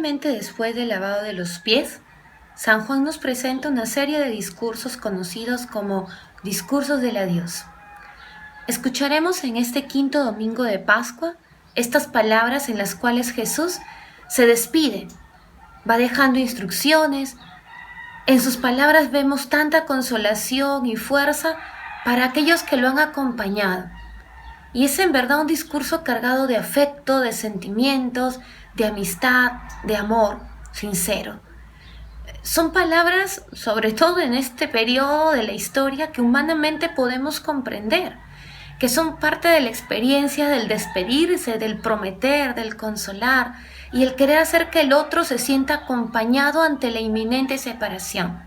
Inmediatamente después del lavado de los pies, San Juan nos presenta una serie de discursos conocidos como discursos del adiós. Escucharemos en este quinto domingo de Pascua estas palabras en las cuales Jesús se despide, va dejando instrucciones. En sus palabras vemos tanta consolación y fuerza para aquellos que lo han acompañado. Y es en verdad un discurso cargado de afecto, de sentimientos, de amistad, de amor sincero. Son palabras, sobre todo en este periodo de la historia, que humanamente podemos comprender, que son parte de la experiencia del despedirse, del prometer, del consolar y el querer hacer que el otro se sienta acompañado ante la inminente separación.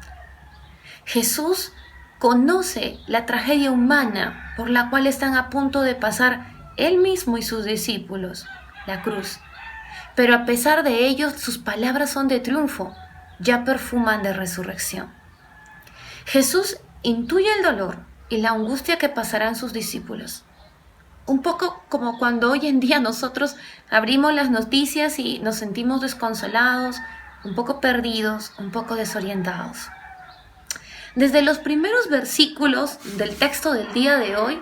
Jesús conoce la tragedia humana por la cual están a punto de pasar él mismo y sus discípulos, la cruz. Pero a pesar de ello, sus palabras son de triunfo, ya perfuman de resurrección. Jesús intuye el dolor y la angustia que pasarán sus discípulos. Un poco como cuando hoy en día nosotros abrimos las noticias y nos sentimos desconsolados, un poco perdidos, un poco desorientados. Desde los primeros versículos del texto del día de hoy,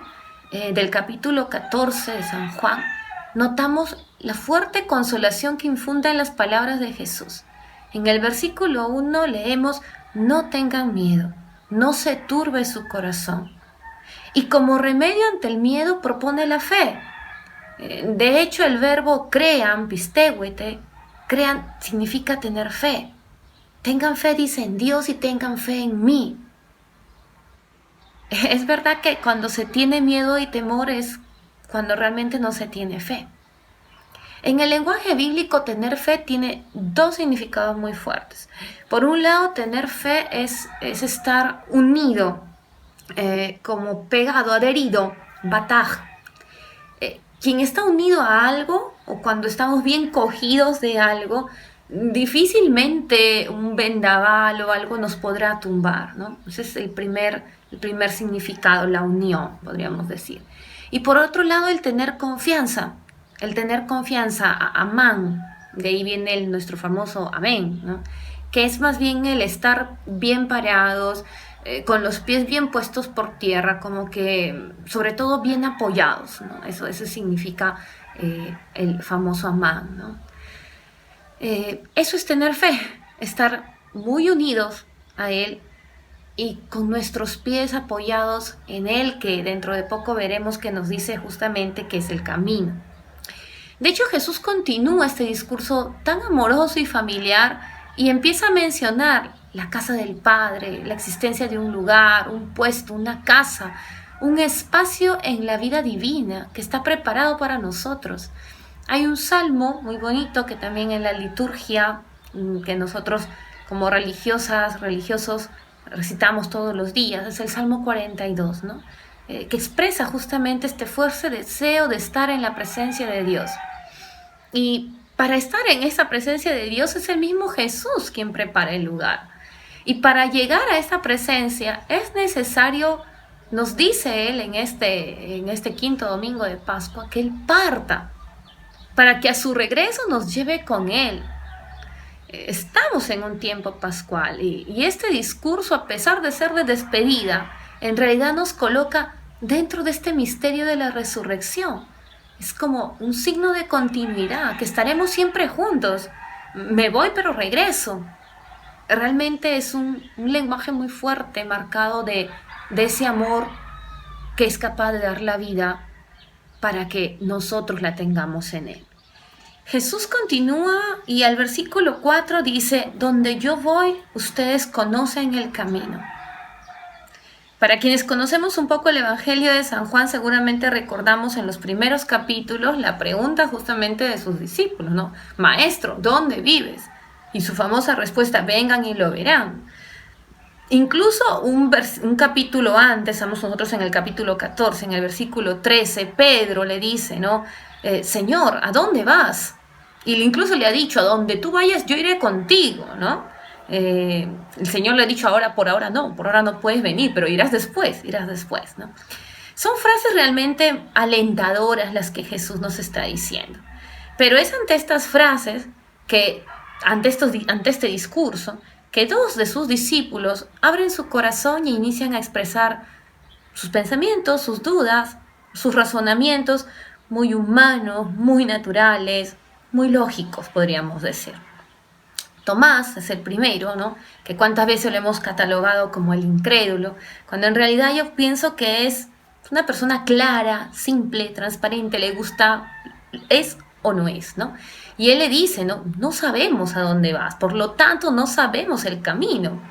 del capítulo 14 de San Juan, notamos la fuerte consolación que infunden las palabras de Jesús. En el versículo 1 leemos: no tengan miedo, no se turbe su corazón. Y como remedio ante el miedo propone la fe. De hecho, el verbo crean, pisteuete, crean significa tener fe. Tengan fe, dice, en Dios y tengan fe en mí. Es verdad que cuando se tiene miedo y temor es cuando realmente no se tiene fe. En el lenguaje bíblico, tener fe tiene dos significados muy fuertes. Por un lado, tener fe es estar unido, como pegado, adherido, bataj. Quien está unido a algo, o cuando estamos bien cogidos de algo, difícilmente un vendaval o algo nos podrá tumbar, ¿no? Ese es el primer significado, la unión, podríamos decir. Y por otro lado, el tener confianza, amán, de ahí viene nuestro famoso amén, ¿no? Que es más bien el estar bien parados, con los pies bien puestos por tierra, como que sobre todo bien apoyados, ¿no? Eso significa el famoso amán, ¿no? Eso es tener fe, estar muy unidos a Él y con nuestros pies apoyados en Él, que dentro de poco veremos que nos dice justamente que es el camino. De hecho, Jesús continúa este discurso tan amoroso y familiar y empieza a mencionar la casa del Padre, la existencia de un lugar, un puesto, una casa, un espacio en la vida divina que está preparado para nosotros. Hay un salmo muy bonito que también en la liturgia, que nosotros como religiosos recitamos todos los días, es el Salmo 42, ¿no? Que expresa justamente este fuerte deseo de estar en la presencia de Dios. Y para estar en esa presencia de Dios es el mismo Jesús quien prepara el lugar. Y para llegar a esa presencia es necesario, nos dice Él en este quinto domingo de Pascua, que Él parta para que a su regreso nos lleve con Él. Estamos en un tiempo pascual y este discurso, a pesar de ser de despedida, en realidad nos coloca dentro de este misterio de la resurrección. Es como un signo de continuidad, que estaremos siempre juntos. Me voy pero regreso. Realmente es un lenguaje muy fuerte, marcado de ese amor que es capaz de dar la vida para que nosotros la tengamos en Él. Jesús continúa y al versículo 4 dice: donde yo voy, ustedes conocen el camino. Para quienes conocemos un poco el Evangelio de San Juan, seguramente recordamos en los primeros capítulos la pregunta justamente de sus discípulos, ¿no? Maestro, ¿dónde vives? Y su famosa respuesta: vengan y lo verán. Incluso un capítulo antes, estamos nosotros en el capítulo 14, en el versículo 13, Pedro le dice, ¿no? Señor, ¿a dónde vas? Y incluso le ha dicho: a donde tú vayas yo iré contigo, ¿no? El Señor le ha dicho: por ahora no puedes venir, pero irás después, ¿no? Son frases realmente alentadoras las que Jesús nos está diciendo. Pero es ante estas frases que ante este discurso, que dos de sus discípulos abren su corazón y inician a expresar sus pensamientos, sus dudas, sus razonamientos muy humanos, muy naturales, muy lógicos, podríamos decir. Tomás es el primero, ¿no? Que cuántas veces lo hemos catalogado como el incrédulo, cuando en realidad yo pienso que es una persona clara, simple, transparente, le gusta, es o no es, ¿no? Y él le dice, ¿no? No sabemos a dónde vas, por lo tanto no sabemos el camino.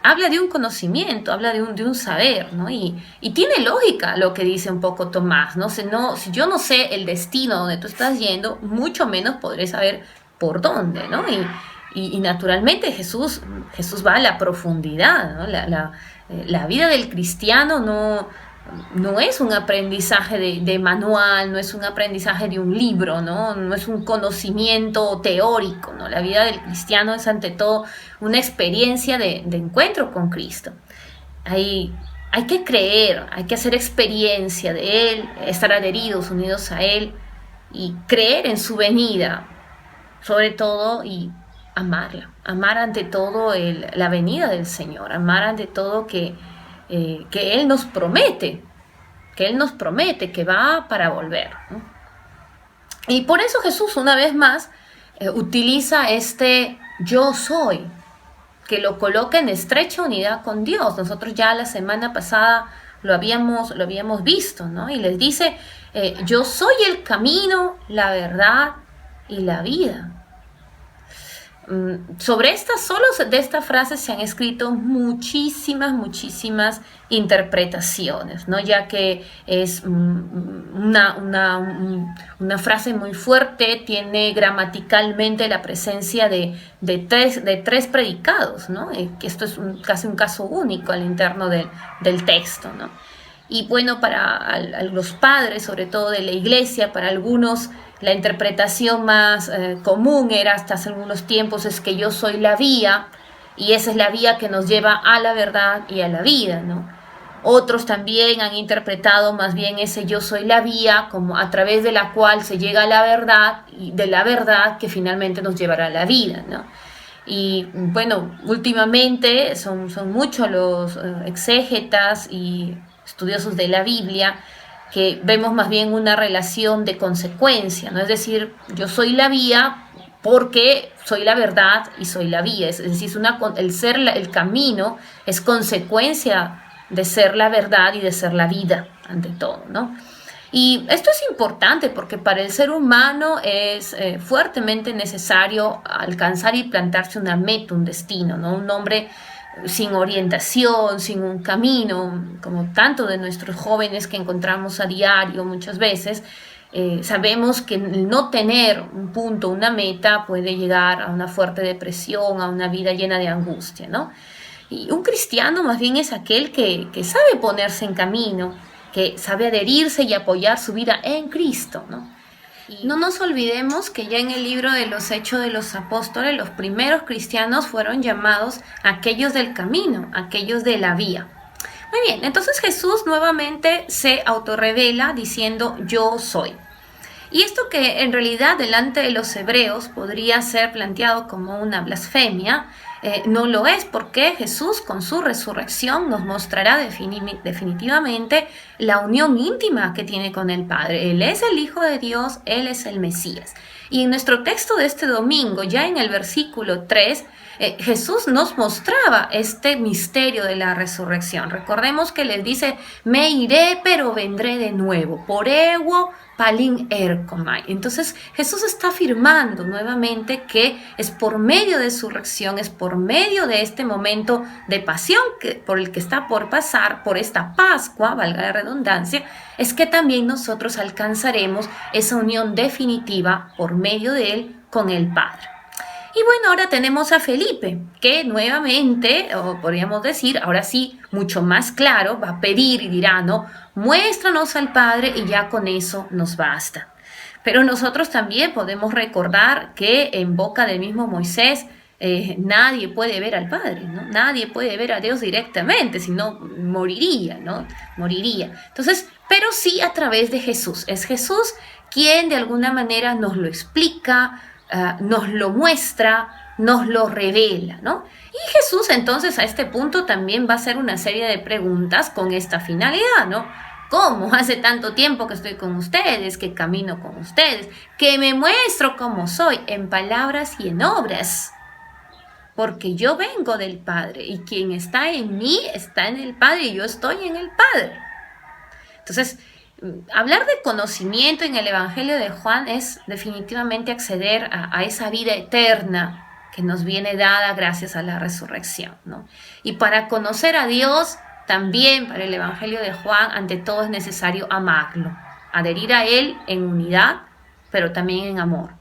Habla de un conocimiento, habla de un saber, ¿no? Y tiene lógica lo que dice un poco Tomás, ¿no? Si yo no sé el destino a donde tú estás yendo, mucho menos podré saber por dónde, ¿no? Y naturalmente Jesús va a la profundidad, ¿no? La vida del cristiano no es un aprendizaje de manual, no es un aprendizaje de un libro, ¿no? No es un conocimiento teórico, ¿no? La vida del cristiano es ante todo una experiencia de encuentro con Cristo. Hay que creer, hay que hacer experiencia de Él, estar adheridos, unidos a Él y creer en su venida, sobre todo, y amarla, amar ante todo la venida del Señor, amar ante todo que Él nos promete, que va para volver, ¿no? Y por eso Jesús una vez más utiliza este yo soy, que lo coloca en estrecha unidad con Dios. Nosotros ya la semana pasada lo habíamos visto, ¿no? Y les dice, yo soy el camino, la verdad y la vida. Sobre solo de esta frase se han escrito muchísimas interpretaciones, ¿no? Ya que es una frase muy fuerte, tiene gramaticalmente la presencia de tres predicados, ¿no? Que esto es casi un caso único al interno del texto, ¿no? Y bueno, para los padres, sobre todo de la iglesia, para algunos la interpretación más común era hasta hace algunos tiempos es que yo soy la vía y esa es la vía que nos lleva a la verdad y a la vida, ¿no? Otros también han interpretado más bien ese yo soy la vía como a través de la cual se llega a la verdad y de la verdad que finalmente nos llevará a la vida, ¿no? Y bueno, últimamente son muchos los exégetas y estudiosos de la Biblia que vemos más bien una relación de consecuencia, ¿no? Es decir, yo soy la vía porque soy la verdad y soy la vía, es decir, el camino es consecuencia de ser la verdad y de ser la vida, ante todo, ¿no? Y esto es importante porque para el ser humano es fuertemente necesario alcanzar y plantarse una meta, un destino, ¿no? Un hombre sin orientación, sin un camino, como tanto de nuestros jóvenes que encontramos a diario muchas veces, sabemos que el no tener un punto, una meta, puede llegar a una fuerte depresión, a una vida llena de angustia, ¿no? Y un cristiano más bien es aquel que sabe ponerse en camino, que sabe adherirse y apoyar su vida en Cristo, ¿no? No nos olvidemos que ya en el libro de los Hechos de los Apóstoles, los primeros cristianos fueron llamados aquellos del camino, aquellos de la vía. Muy bien, entonces Jesús nuevamente se autorrevela diciendo yo soy. Y esto que en realidad delante de los hebreos podría ser planteado como una blasfemia, no lo es, porque Jesús con su resurrección nos mostrará definitivamente la unión íntima que tiene con el Padre. Él es el Hijo de Dios, Él es el Mesías. Y en nuestro texto de este domingo, ya en el versículo 3, Jesús nos mostraba este misterio de la resurrección. Recordemos que les dice, me iré pero vendré de nuevo, por ego palin erkomai. Entonces Jesús está afirmando nuevamente que es por medio de su resurrección, es por medio de este momento de pasión por el que está por pasar, por esta Pascua, valga la redundancia, es que también nosotros alcanzaremos esa unión definitiva por medio de él con el Padre. Y bueno, ahora tenemos a Felipe, que nuevamente, o podríamos decir, ahora sí, mucho más claro, va a pedir y dirá, ¿no? Muéstranos al Padre y ya con eso nos basta. Pero nosotros también podemos recordar que en boca del mismo Moisés, nadie puede ver al Padre, ¿no? Nadie puede ver a Dios directamente, sino moriría, ¿no? Moriría. Entonces, pero sí a través de Jesús. Es Jesús quien de alguna manera nos lo explica, nos lo muestra, nos lo revela, ¿no? Y Jesús entonces a este punto también va a hacer una serie de preguntas con esta finalidad, ¿no? ¿Cómo? Hace tanto tiempo que estoy con ustedes, que camino con ustedes, que me muestro como soy en palabras y en obras. Porque yo vengo del Padre y quien está en mí está en el Padre y yo estoy en el Padre. Entonces, hablar de conocimiento en el Evangelio de Juan es definitivamente acceder a esa vida eterna que nos viene dada gracias a la resurrección, ¿no? Y para conocer a Dios, también para el Evangelio de Juan, ante todo es necesario amarlo, adherir a Él en unidad, pero también en amor.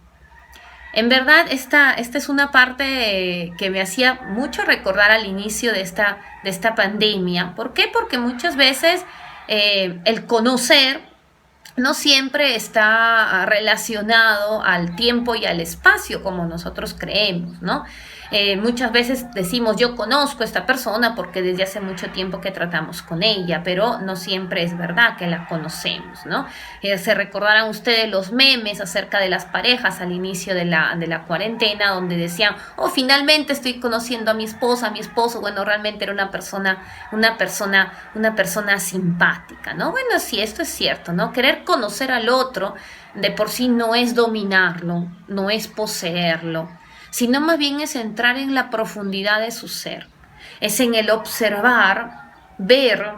En verdad, esta es una parte que me hacía mucho recordar al inicio de esta pandemia. ¿Por qué? Porque muchas veces el conocer no siempre está relacionado al tiempo y al espacio como nosotros creemos, ¿no? Muchas veces decimos, yo conozco a esta persona porque desde hace mucho tiempo que tratamos con ella, pero no siempre es verdad que la conocemos, ¿no? Se recordarán ustedes los memes acerca de las parejas al inicio de la cuarentena, donde decían, oh, finalmente estoy conociendo a mi esposa, a mi esposo. Bueno, realmente era una persona simpática, ¿no? Bueno, sí, esto es cierto, ¿no? Querer conocer al otro de por sí no es dominarlo, no es poseerlo, sino más bien es entrar en la profundidad de su ser. Es en el observar, ver,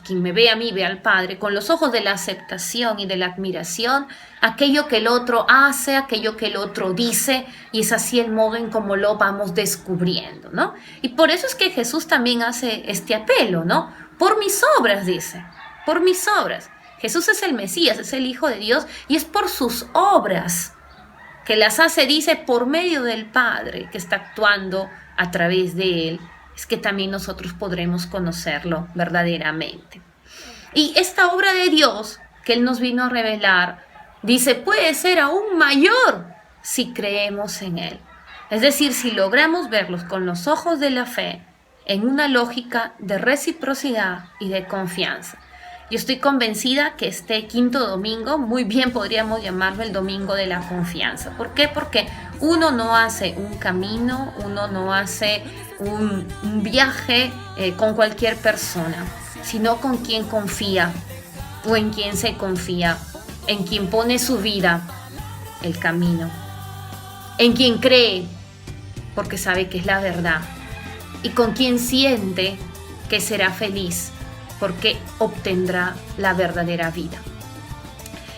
quien me ve a mí, ve al Padre, con los ojos de la aceptación y de la admiración, aquello que el otro hace, aquello que el otro dice, y es así el modo en cómo lo vamos descubriendo, ¿no? Y por eso es que Jesús también hace este apelo, ¿no? Por mis obras, dice, por mis obras. Jesús es el Mesías, es el Hijo de Dios, y es por sus obras que las hace, dice, por medio del Padre que está actuando a través de Él, es que también nosotros podremos conocerlo verdaderamente. Y esta obra de Dios que Él nos vino a revelar, dice, puede ser aún mayor si creemos en Él. Es decir, si logramos verlos con los ojos de la fe, en una lógica de reciprocidad y de confianza. Yo estoy convencida que este quinto domingo, muy bien podríamos llamarlo el domingo de la confianza. ¿Por qué? Porque uno no hace un camino, uno no hace un viaje con cualquier persona, sino con quien confía o en quien se confía, en quien pone su vida, el camino, en quien cree porque sabe que es la verdad y con quien siente que será feliz porque obtendrá la verdadera vida.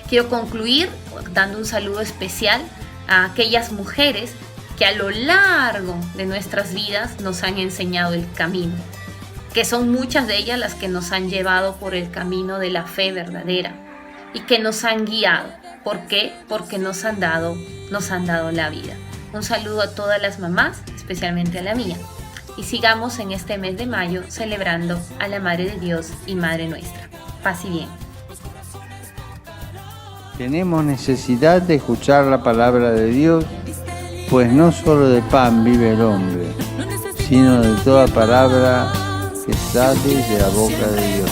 Quiero concluir dando un saludo especial a aquellas mujeres que a lo largo de nuestras vidas nos han enseñado el camino, que son muchas de ellas las que nos han llevado por el camino de la fe verdadera y que nos han guiado. ¿Por qué? Porque nos han dado la vida. Un saludo a todas las mamás, especialmente a la mía. Y sigamos en este mes de mayo celebrando a la Madre de Dios y Madre nuestra. Paz y bien. Tenemos necesidad de escuchar la palabra de Dios, pues no solo de pan vive el hombre, sino de toda palabra que sale de la boca de Dios.